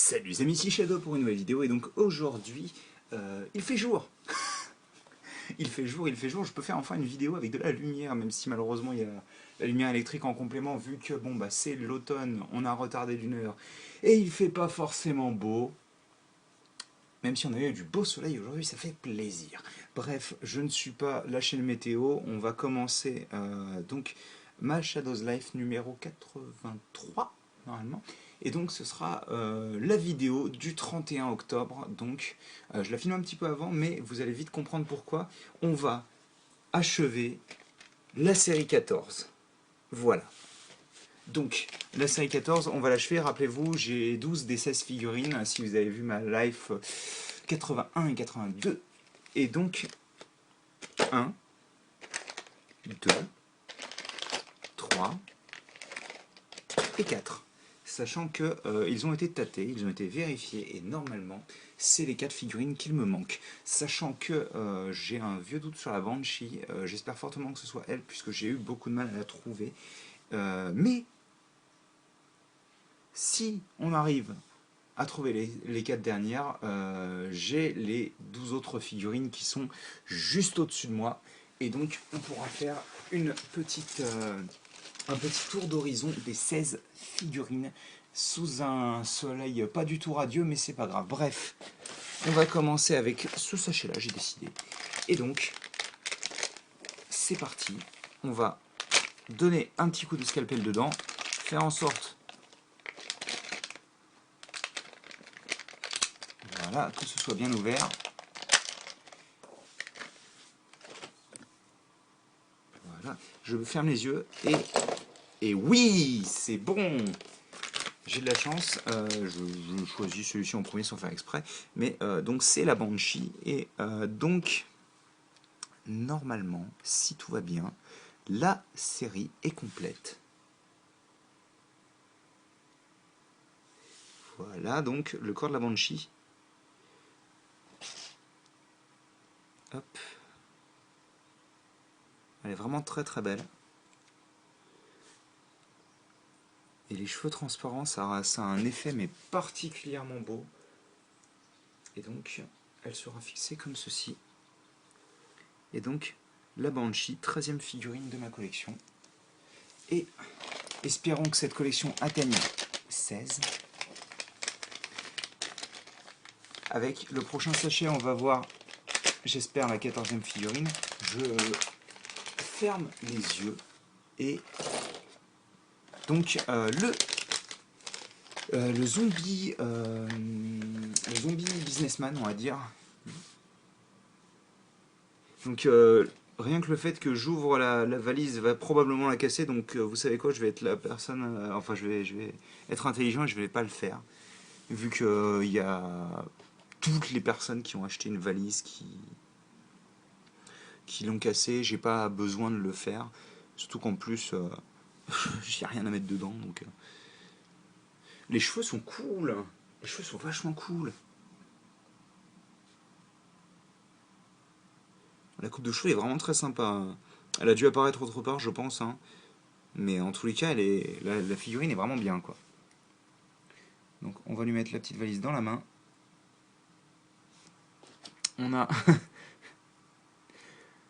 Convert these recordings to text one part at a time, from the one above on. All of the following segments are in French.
Salut les amis, ici Shadow pour une nouvelle vidéo et donc aujourd'hui il fait jour. Il fait jour, je peux faire enfin une vidéo avec de la lumière même si malheureusement il y a la lumière électrique en complément vu que bon bah c'est l'automne, on a retardé d'une heure et il fait pas forcément beau. Même si on a eu du beau soleil aujourd'hui, ça fait plaisir. Bref, je ne suis pas lâché le météo, on va commencer donc ma Shadows Life numéro 83 normalement. Et donc ce sera la vidéo du 31 octobre. Donc je la filme un petit peu avant, mais vous allez vite comprendre pourquoi. On va achever la série 14. Voilà. Donc, la série 14, on va l'achever. Rappelez-vous, j'ai 12 des 16 figurines, si vous avez vu ma life 81 et 82. Et donc, 1, 2, 3 et 4. Sachant que ils ont été tâtés, ils ont été vérifiés, et normalement, c'est les 4 figurines qu'il me manque. Sachant que j'ai un vieux doute sur la Banshee, j'espère fortement que ce soit elle, puisque j'ai eu beaucoup de mal à la trouver. Mais, si on arrive à trouver les 4 dernières, j'ai les 12 autres figurines qui sont juste au-dessus de moi. Et donc on pourra faire un petit tour d'horizon des 16 figurines sous un soleil pas du tout radieux, mais c'est pas grave. Bref, on va commencer avec ce sachet-là, j'ai décidé. Et donc, c'est parti. On va donner un petit coup de scalpel dedans, faire en sorte voilà, que ce soit bien ouvert. Voilà, je ferme les yeux et oui, c'est bon. J'ai de la chance, je choisis celui-ci en premier sans faire exprès, mais donc c'est la Banshee, et donc normalement, si tout va bien, la série est complète. Voilà, donc le corps de la Banshee. Hop. Elle est vraiment très très belle. Et les cheveux transparents, ça a un effet mais particulièrement beau. Et donc, elle sera fixée comme ceci. Et donc, la Banshee, 13e figurine de ma collection. Et espérons que cette collection atteigne 16. Avec le prochain sachet, on va voir, j'espère, la 14e figurine. Je ferme les yeux et donc le zombie businessman, on va dire. Donc rien que le fait que j'ouvre la valise va probablement la casser, donc vous savez quoi, je vais être la personne, enfin je vais être intelligent et je vais pas le faire, vu que il y a toutes les personnes qui ont acheté une valise qui l'ont cassée, j'ai pas besoin de le faire, surtout qu'en plus j'ai rien à mettre dedans, donc les cheveux sont cool, les cheveux sont vachement cool. La coupe de cheveux est vraiment très sympa. Elle a dû apparaître autre part, je pense, hein. Mais en tous les cas, la figurine est vraiment bien, quoi. Donc on va lui mettre la petite valise dans la main. On a...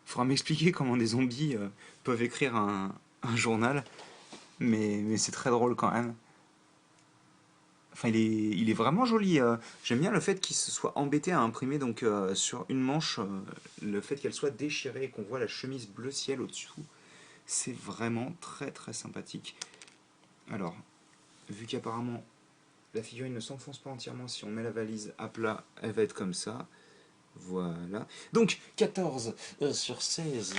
Faudra m'expliquer comment des zombies peuvent écrire un journal, mais c'est très drôle quand même. Enfin, il est vraiment joli. J'aime bien le fait qu'il se soit embêté à imprimer donc sur une manche, le fait qu'elle soit déchirée et qu'on voit la chemise bleu ciel au-dessous. C'est vraiment très très sympathique. Alors, vu qu'apparemment la figurine ne s'enfonce pas entièrement, si on met la valise à plat, elle va être comme ça. Voilà. Donc 14 sur 16.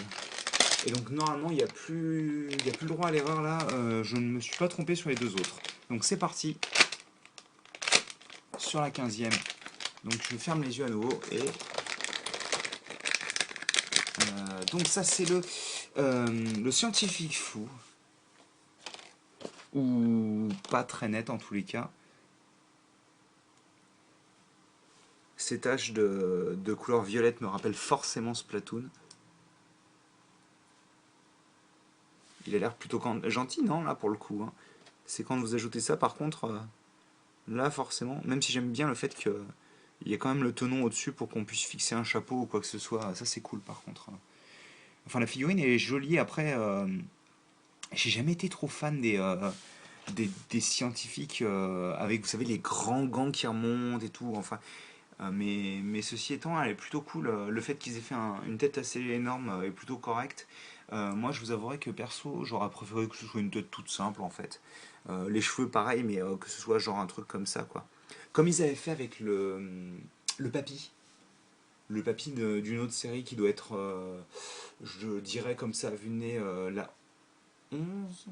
Et donc normalement il n'y a plus le droit à l'erreur là. Je ne me suis pas trompé sur les deux autres. Donc c'est parti. Sur la 15e. Donc je ferme les yeux à nouveau et donc ça c'est le scientifique fou, ou pas très net en tous les cas. Ces taches de couleur violette me rappellent forcément Splatoon. Il a l'air plutôt gentil, non, là, pour le coup, hein. C'est quand vous ajoutez ça, par contre, Là, forcément, même si j'aime bien le fait qu'il y ait quand même le tenon au-dessus pour qu'on puisse fixer un chapeau ou quoi que ce soit, ça c'est cool par contre. Enfin, la figurine est jolie. Après, j'ai jamais été trop fan des scientifiques avec, vous savez, les grands gants qui remontent et tout. Enfin, mais ceci étant, elle est plutôt cool. Le fait qu'ils aient fait une tête assez énorme est plutôt correct. Moi, je vous avouerai que perso, j'aurais préféré que ce soit une tête toute simple en fait. Les cheveux, pareil, mais que ce soit genre un truc comme ça, quoi. Comme ils avaient fait avec le papy. Le papy d'une autre série qui doit être, je dirais comme ça, à vue de nez, la 11.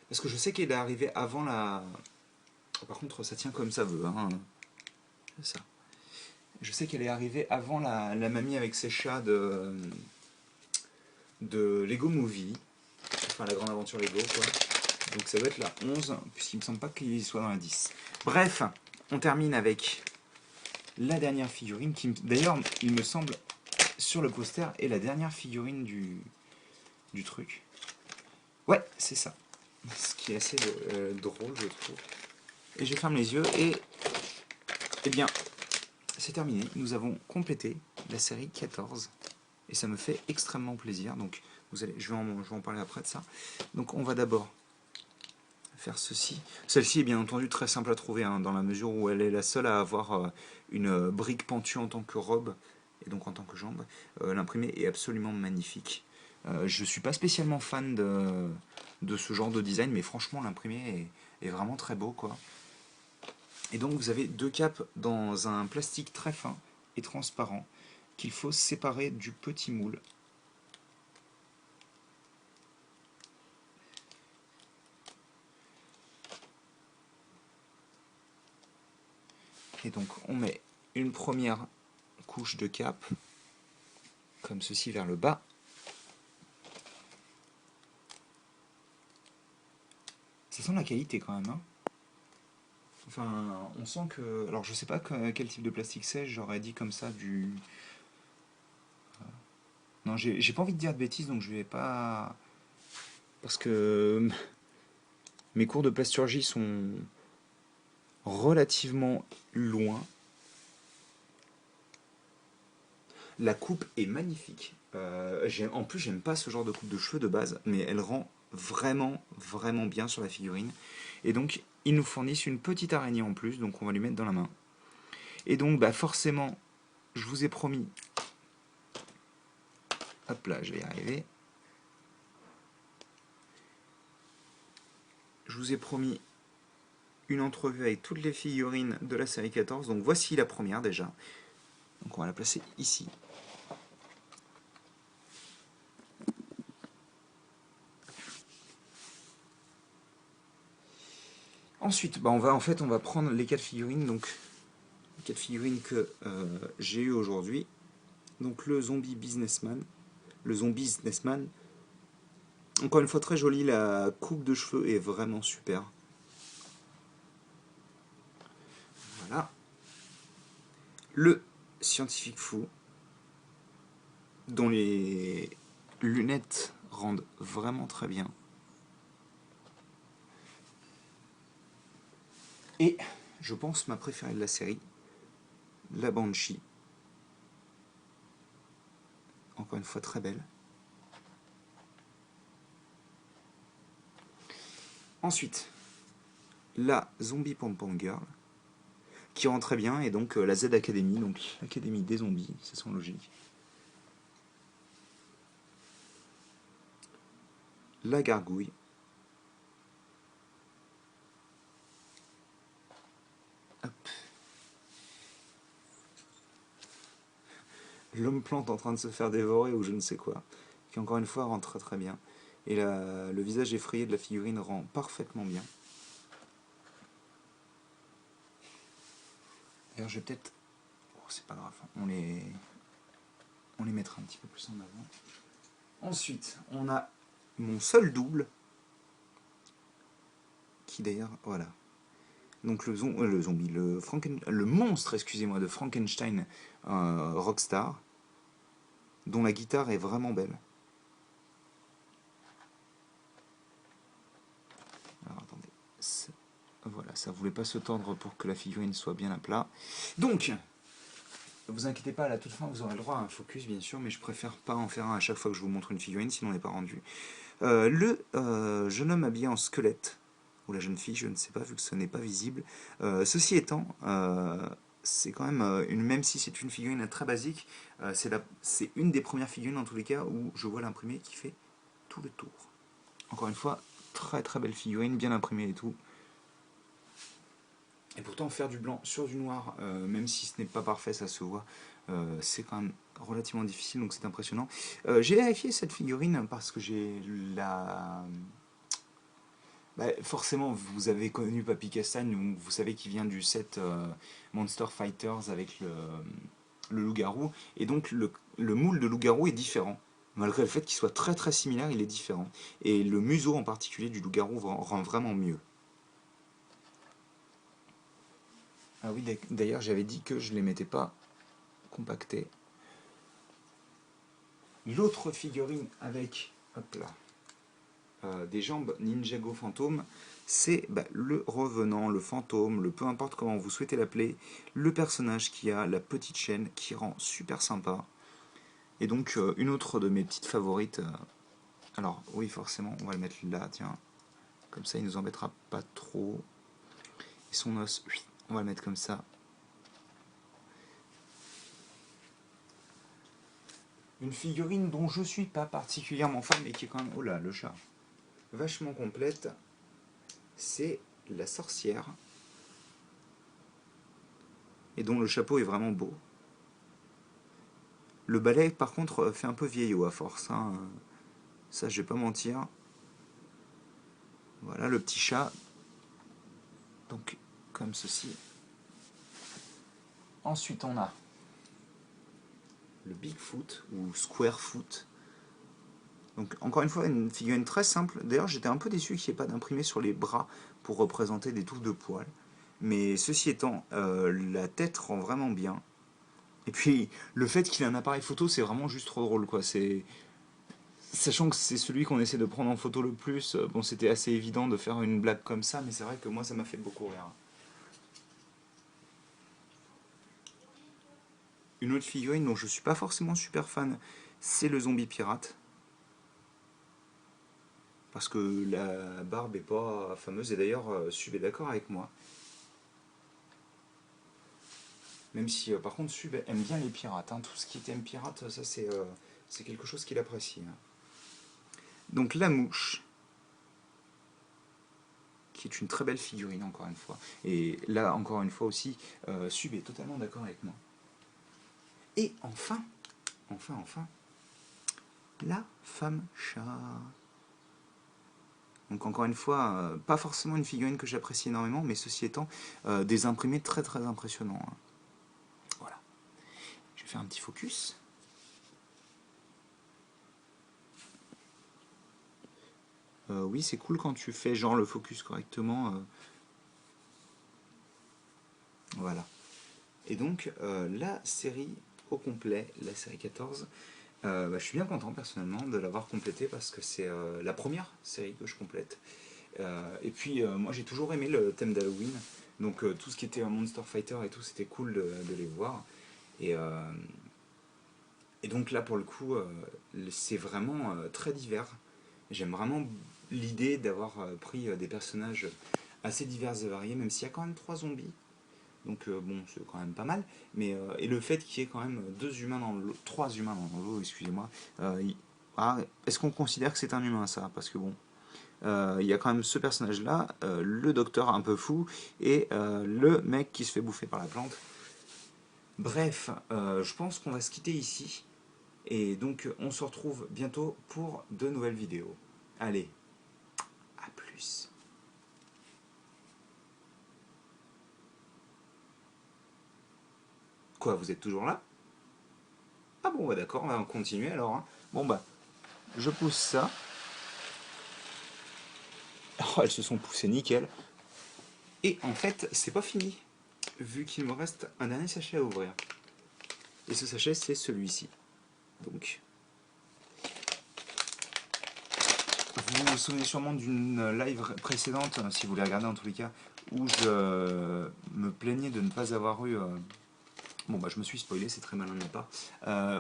Parce que je sais qu'elle est arrivée avant la. Par contre, ça tient comme ça veut, hein. C'est ça. Je sais qu'elle est arrivée avant la mamie avec ses chats de Lego Movie. Enfin, la grande aventure Lego, quoi. Donc ça doit être la 11, puisqu'il me semble pas qu'il soit dans la 10. Bref, on termine avec la dernière figurine, qui d'ailleurs, il me semble, sur le poster, est la dernière figurine du truc. Ouais, c'est ça. Ce qui est assez drôle, je trouve. Et je ferme les yeux et... Eh bien, c'est terminé. Nous avons complété la série 14. Et ça me fait extrêmement plaisir. Donc, je vais en parler après de ça. Donc, on va d'abord faire ceci. Celle-ci est bien entendu très simple à trouver, hein, dans la mesure où elle est la seule à avoir une brique pentue en tant que robe et donc en tant que jambe. L'imprimé est absolument magnifique. Je ne suis pas spécialement fan de ce genre de design, mais franchement l'imprimé est vraiment très beau, quoi. Et donc vous avez deux capes dans un plastique très fin et transparent qu'il faut séparer du petit moule. Et donc on met une première couche de cape, comme ceci vers le bas. Ça sent la qualité quand même, hein. Enfin, on sent que... Alors je sais pas quel type de plastique c'est, j'aurais dit comme ça du... Non, j'ai pas envie de dire de bêtises, donc je vais pas... Parce que mes cours de plasturgie sont relativement loin. La coupe est magnifique. En plus, j'aime pas ce genre de coupe de cheveux de base, mais elle rend vraiment, vraiment bien sur la figurine. Et donc, ils nous fournissent une petite araignée en plus, donc on va lui mettre dans la main. Et donc, bah forcément, je vous ai promis... Hop là, je vais y arriver. Je vous ai promis une entrevue avec toutes les figurines de la série 14. Donc voici la première déjà. Donc on va la placer ici. Ensuite, bah on va prendre les 4 figurines. Donc les 4 figurines que j'ai eues aujourd'hui. Donc le zombie businessman. Le zombie businessman. Encore une fois très joli. La coupe de cheveux est vraiment super. Voilà. Le scientifique fou, dont les lunettes rendent vraiment très bien. Et je pense ma préférée de la série, la Banshee. Encore une fois très belle. Ensuite, la Zombie Pom Pom Girl, qui rend très bien, et donc la Z Academy, donc l'Académie des zombies, c'est son logique. La Gargouille. Hop. L'homme plante en train de se faire dévorer ou je ne sais quoi, qui encore une fois rend très très bien. Et le visage effrayé de la figurine rend parfaitement bien. D'ailleurs, je vais peut-être... Oh, c'est pas grave, on les mettra un petit peu plus en avant. Ensuite, on a mon seul double, qui d'ailleurs, voilà. Donc le zombie, le monstre, excusez-moi, de Frankenstein Rockstar, dont la guitare est vraiment belle. Alors attendez, Voilà, ça voulait pas se tordre pour que la figurine soit bien à plat. Donc, ne vous inquiétez pas, à la toute fin, vous aurez le droit à un focus, bien sûr, mais je préfère pas en faire un à chaque fois que je vous montre une figurine, sinon on n'est pas rendu. Le jeune homme habillé en squelette, ou la jeune fille, je ne sais pas, vu que ce n'est pas visible. Ceci étant, c'est quand même, même si c'est une figurine très basique, c'est une des premières figurines, en tous les cas, où je vois l'imprimé qui fait tout le tour. Encore une fois, très très belle figurine, bien imprimée et tout. Et pourtant, faire du blanc sur du noir, même si ce n'est pas parfait, ça se voit, c'est quand même relativement difficile, donc c'est impressionnant. J'ai vérifié cette figurine parce que j'ai la... Bah, forcément, vous avez connu Papy Castagne, donc vous savez qu'il vient du set Monster Fighters avec le loup-garou, et donc le moule de loup-garou est différent. Malgré le fait qu'il soit très très similaire, il est différent. Et le museau en particulier du loup-garou rend vraiment mieux. Ah oui, d'ailleurs j'avais dit que je ne les mettais pas compactés. L'autre figurine avec, hop là, des jambes Ninjago fantôme, c'est le revenant, le fantôme, peu importe comment vous souhaitez l'appeler, le personnage qui a la petite chaîne qui rend super sympa. Et donc une autre de mes petites favorites, alors oui forcément on va le mettre là, tiens, comme ça il nous embêtera pas trop. Et son os, on va le mettre comme ça. Une figurine dont je suis pas particulièrement fan, mais qui est quand même, oh là, le chat, vachement complète, c'est la sorcière, et dont le chapeau est vraiment beau. Le balai, par contre, fait un peu vieillot à force, hein. Ça je vais pas mentir. Voilà le petit chat, donc comme ceci. Ensuite on a le Bigfoot ou Squarefoot. Donc encore une fois une figurine très simple. D'ailleurs j'étais un peu déçu qu'il n'y ait pas d'imprimé sur les bras pour représenter des touffes de poils. Mais ceci étant, la tête rend vraiment bien. Et puis le fait qu'il ait un appareil photo, c'est vraiment juste trop drôle, quoi. Sachant que c'est celui qu'on essaie de prendre en photo le plus, bon c'était assez évident de faire une blague comme ça, mais c'est vrai que moi ça m'a fait beaucoup rire. Une autre figurine dont je suis pas forcément super fan, c'est le zombie pirate. Parce que la barbe est pas fameuse, et d'ailleurs Sub est d'accord avec moi. Même si par contre Sub aime bien les pirates, hein. Tout ce qui est thème pirate, ça c'est quelque chose qu'il apprécie. Hein. Donc la mouche, qui est une très belle figurine encore une fois. Et là encore une fois aussi, Sub est totalement d'accord avec moi. Et enfin, la femme chat. Donc encore une fois, pas forcément une figurine que j'apprécie énormément, mais ceci étant, des imprimés très très impressionnants. Hein. Voilà. Je vais faire un petit focus. Oui, c'est cool quand tu fais genre le focus correctement. Voilà. Et donc, la série au complet, la série 14, je suis bien content personnellement de l'avoir complétée parce que c'est la première série que je complète. Et puis, moi j'ai toujours aimé le thème d'Halloween. Donc, tout ce qui était Monster Fighter et tout, c'était cool de les voir. Et, et donc là, pour le coup, c'est vraiment très divers. J'aime vraiment l'idée d'avoir pris des personnages assez divers et variés, même s'il y a quand même 3 zombies. Donc bon, c'est quand même pas mal. Mais, et le fait qu'il y ait quand même 3 humains dans l'eau, excusez-moi. Est-ce qu'on considère que c'est un humain ça? Parce que bon, il y a quand même ce personnage-là, le docteur un peu fou, et le mec qui se fait bouffer par la plante. Bref, je pense qu'on va se quitter ici. Et donc on se retrouve bientôt pour de nouvelles vidéos. Allez, à plus. Quoi, vous êtes toujours là? Ah bon, bah d'accord, on va continuer alors. Hein. Bon bah, je pousse ça. Oh, elles se sont poussées nickel. Et en fait, c'est pas fini, vu qu'il me reste un dernier sachet à ouvrir. Et ce sachet, c'est celui-ci. Donc, vous vous souvenez sûrement d'une live précédente, si vous les regardez en tous les cas, où je me plaignais de ne pas avoir eu... bon bah je me suis spoilé, c'est très malin de ma part.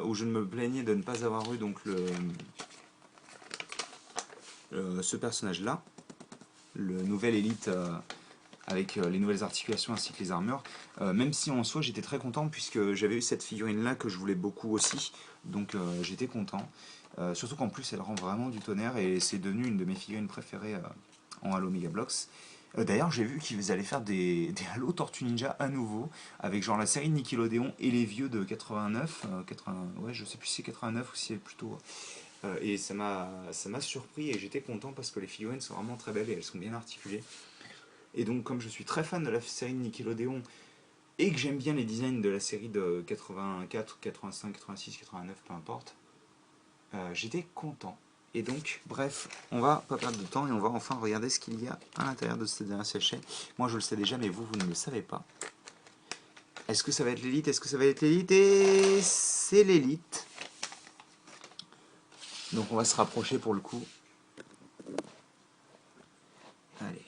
Où je me plaignais de ne pas avoir eu donc ce personnage-là, le nouvel élite avec les nouvelles articulations ainsi que les armures, même si en soi j'étais très content puisque j'avais eu cette figurine là que je voulais beaucoup aussi, donc j'étais content. Surtout qu'en plus elle rend vraiment du tonnerre et c'est devenu une de mes figurines préférées en Halo Mega Bloks. D'ailleurs j'ai vu qu'ils allaient faire des Halo Tortue Ninja à nouveau, avec genre la série de Nickelodeon et les vieux de 89, 80, ouais je sais plus si c'est 89 ou si c'est plutôt... et ça m'a surpris et j'étais content parce que les figurines sont vraiment très belles et elles sont bien articulées. Et donc, comme je suis très fan de la série de Nickelodeon et que j'aime bien les designs de la série de 84, 85, 86, 89, peu importe, j'étais content. Et donc, bref, on va pas perdre de temps et on va enfin regarder ce qu'il y a à l'intérieur de ce dernier sachet. Moi, je le sais déjà, mais vous ne le savez pas. Est-ce que ça va être l'élite? Est-ce que ça va être l'élite? Et c'est l'élite. Donc, on va se rapprocher pour le coup. Allez.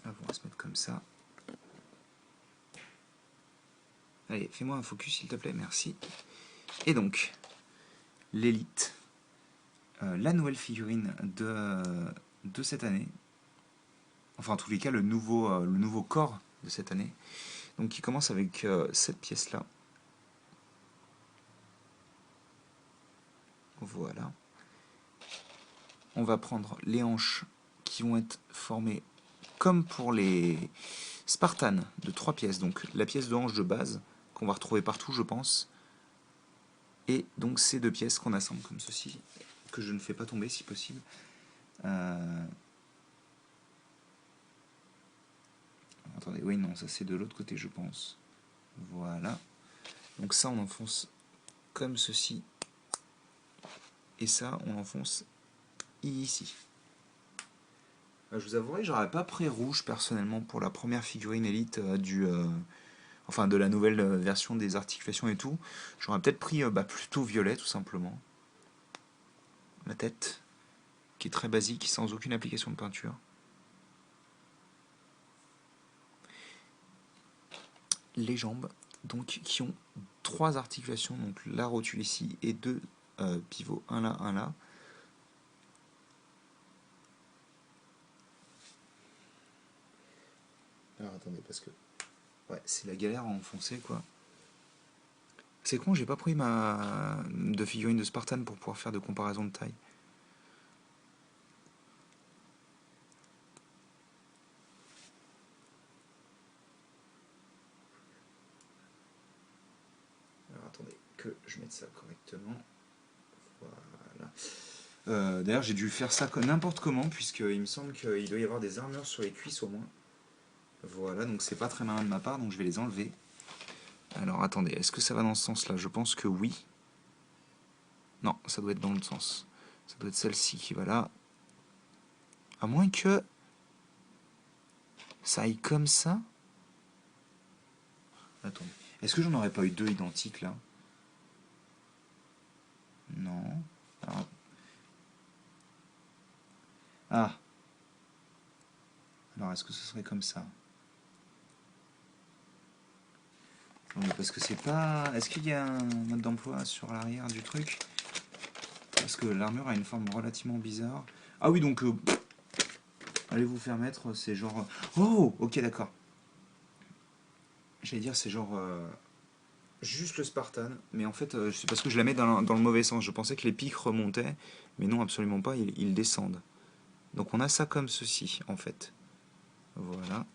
On va se mettre comme ça. Allez, fais-moi un focus s'il te plaît, merci. Et donc, l'élite, la nouvelle figurine de cette année, enfin en tous les cas le nouveau corps de cette année, donc qui commence avec cette pièce-là. Voilà. On va prendre les hanches qui vont être formées comme pour les Spartans de 3 pièces, donc la pièce de hanche de base qu'on va retrouver partout je pense, et donc ces 2 pièces qu'on assemble comme ceci, que je ne fais pas tomber si possible. Attendez, oui non, ça c'est de l'autre côté je pense. Voilà. Donc ça on enfonce comme ceci. Et ça on enfonce ici. Je vous avouerai que j'aurais pas pris rouge personnellement pour la première figurine élite enfin de la nouvelle version des articulations et tout. J'aurais peut-être pris plutôt violet tout simplement. La tête, qui est très basique, sans aucune application de peinture. Les jambes, donc qui ont 3 articulations, donc la rotule ici et 2 pivots, un là, un là. Alors attendez, parce que... ouais, c'est la galère à enfoncer quoi. C'est con, j'ai pas pris de figurine de Spartan pour pouvoir faire de comparaison de taille. Alors attendez, que je mette ça correctement. Voilà. D'ailleurs, j'ai dû faire ça n'importe comment, puisqu'il me semble qu'il doit y avoir des armures sur les cuisses au moins. Voilà, donc c'est pas très malin de ma part, donc je vais les enlever. Alors attendez, est-ce que ça va dans ce sens-là? Je pense que oui. Non, ça doit être dans l'autre sens. Ça doit être celle-ci qui va là. À moins que ça aille comme ça. Attendez. Est-ce que j'en aurais pas eu 2 identiques là? Non. Alors... ah. Alors est-ce que ce serait comme ça? Non, parce que c'est pas... est-ce qu'il y a un mode d'emploi sur l'arrière du truc? Parce que l'armure a une forme relativement bizarre. Ah oui, donc... allez vous faire mettre, c'est genre... oh, ok, d'accord. J'allais dire, c'est genre... juste le Spartan, mais en fait, c'est parce que je la mets dans le mauvais sens. Je pensais que les pics remontaient, mais non, absolument pas, ils descendent. Donc on a ça comme ceci, en fait. Voilà.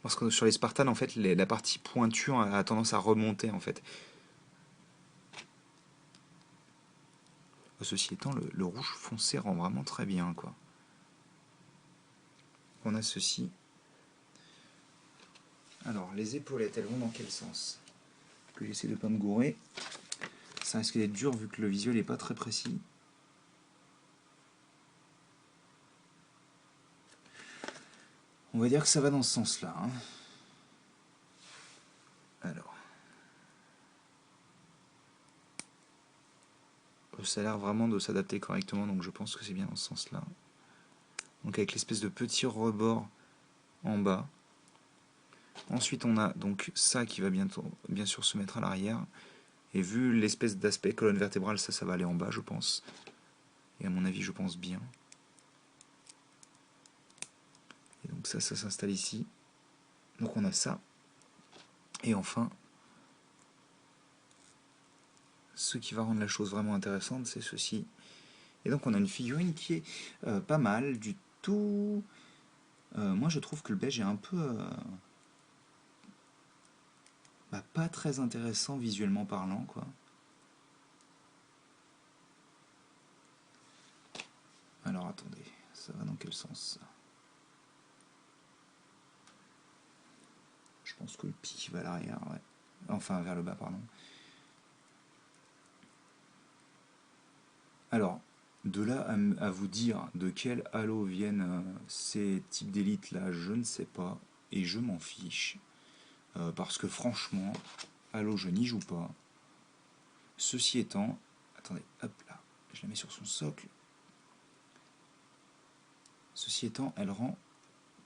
Parce que sur les Spartans, en fait, la partie pointue a tendance à remonter, en fait. Ceci étant, le rouge foncé rend vraiment très bien, quoi. On a ceci. Alors, les épaulettes, elles vont dans quel sens? Que j'essaie de ne pas me gourer. Ça risque d'être dur vu que le visuel n'est pas très précis. On va dire que ça va dans ce sens-là. Hein. Alors. ça a l'air vraiment de s'adapter correctement, donc je pense que c'est bien dans ce sens-là. Donc avec l'espèce de petit rebord en bas. Ensuite on a donc ça qui va bientôt, bien sûr se mettre à l'arrière. Et vu l'espèce d'aspect colonne vertébrale, ça va aller en bas je pense. Et à mon avis je pense bien. Et donc ça s'installe ici. Donc on a ça. Et enfin, ce qui va rendre la chose vraiment intéressante, c'est ceci. Et donc on a une figurine qui est pas mal du tout. Moi je trouve que le beige est un peu pas très intéressant visuellement parlant, quoi. Alors attendez, ça va dans quel sens ça? Je pense que le pic va à l'arrière, ouais. Enfin vers le bas, pardon. Alors, de là à vous dire de quel Halo viennent ces types d'élites là, je ne sais pas. Et je m'en fiche. Parce que franchement, Halo je n'y joue pas. Ceci étant, attendez, hop là, je la mets sur son socle. Ceci étant, elle rend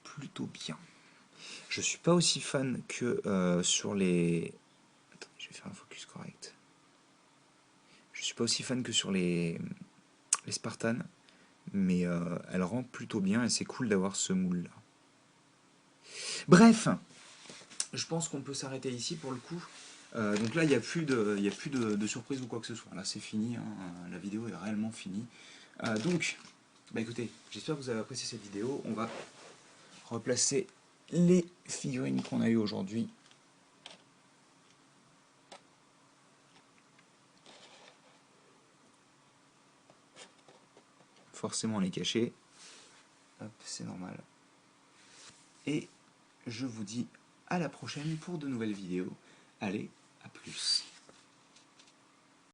plutôt bien. Je suis pas aussi fan que sur les... Attendez, je vais faire un focus correct. Je suis pas aussi fan que sur les Spartans, mais elle rend plutôt bien et c'est cool d'avoir ce moule là. Bref, je pense qu'on peut s'arrêter ici pour le coup. Donc là, il n'y a plus de surprise ou quoi que ce soit. Là, c'est fini, hein, la vidéo est réellement finie. Donc, écoutez, j'espère que vous avez apprécié cette vidéo. On va replacer les figurines qu'on a eues aujourd'hui. Forcément les cacher. Hop, c'est normal. Et je vous dis à la prochaine pour de nouvelles vidéos. Allez, à plus.